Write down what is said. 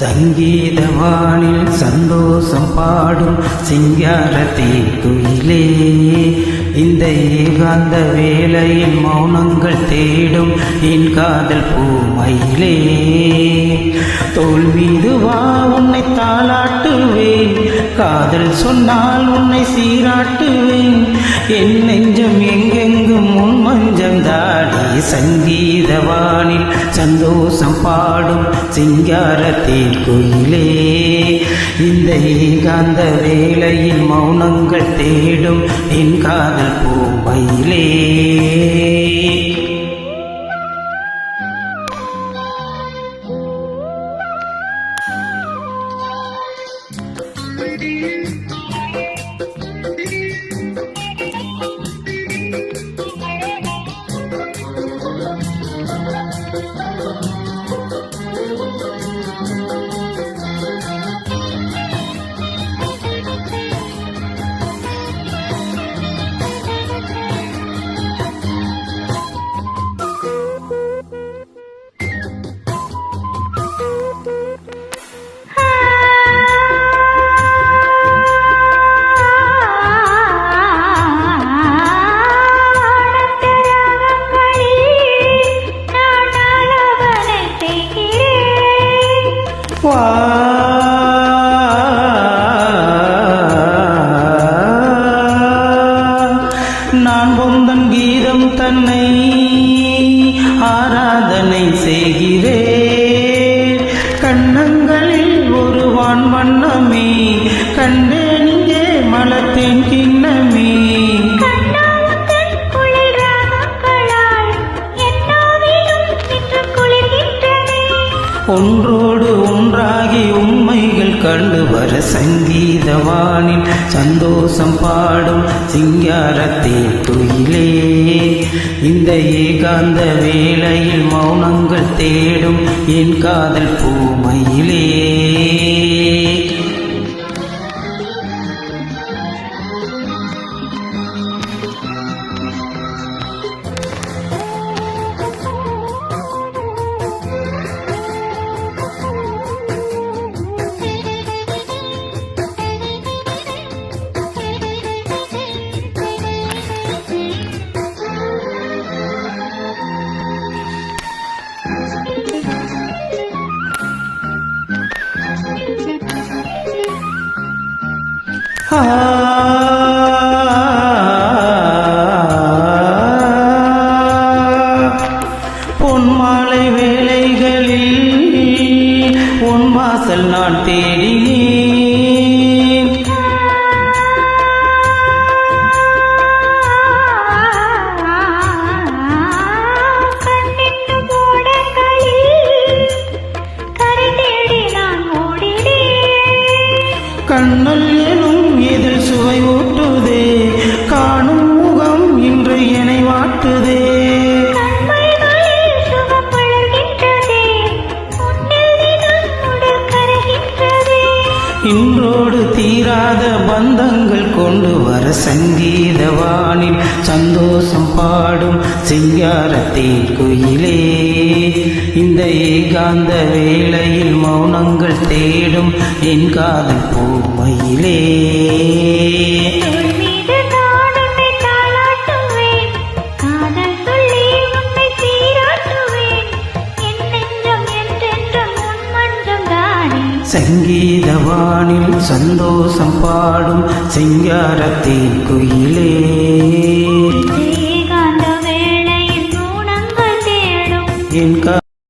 சங்கீதவானில் சந்தோஷம் பாடும் சிங்காரத்தே குயிலே, இந்த ஏகாந்த வேளையில் மௌனங்கள் தேடும் என் காதல் பூமயிலே. தோல் மீது வா உன்னை தாளாட்டுவேன், காதல் சொன்னால் உன்னை சீராட்டுவேன். என் நெஞ்சம் எங்கெங்கும் உன் மஞ்சம் தாடி. சங்கீதவானில் சந்தோஷம் பாடும் சிங்காரத்தே குயிலே, இந்த ஏகாந்த வேளையில் மௌனங்கள் தேடும் என் காதல் பூமயிலே. நான் பொந்தன் கீதம் தன்னை ஆராதனை செய்கிறேன். கண்ணங்களில் ஒரு வான் வண்ணமே கண்டேன், இங்கே மலத்தேன் கிண்ணமே. ஒன்றோடு ஒன்றாகி உண்மைகள் கண்டு வர சங்கீதவானில் சந்தோஷம் பாடும் சிங்காரத்தே குயிலே, இந்த ஏகாந்த வேளையில் மௌனங்கள் தேடும் என் காதல் பூமயிலே. பொன்மாலை வேளைகளில் பொன் வாசல் நான் தேடினேன். கண்ணல் எனும் இதில் சுவை ஊட்டுதே, காணும் முகம் இன்று என்னை வாட்டுதே. இன்றோடு தீராத பந்தங்கள் கொண்டு வர சங்கீதவானில் சந்தோஷம் பாடும் சிங்காரத்தே குயிலே, இந்த ஏகாந்த வேளையில் மௌனங்கள் தேடும் என் காதல் பூமயிலே. சங்கீதவானில் சந்தோஷம் பாடும் சிங்காரத்தே குயிலே, ஏகாந்த வேளையில் மௌனங்கள் தேடும் என்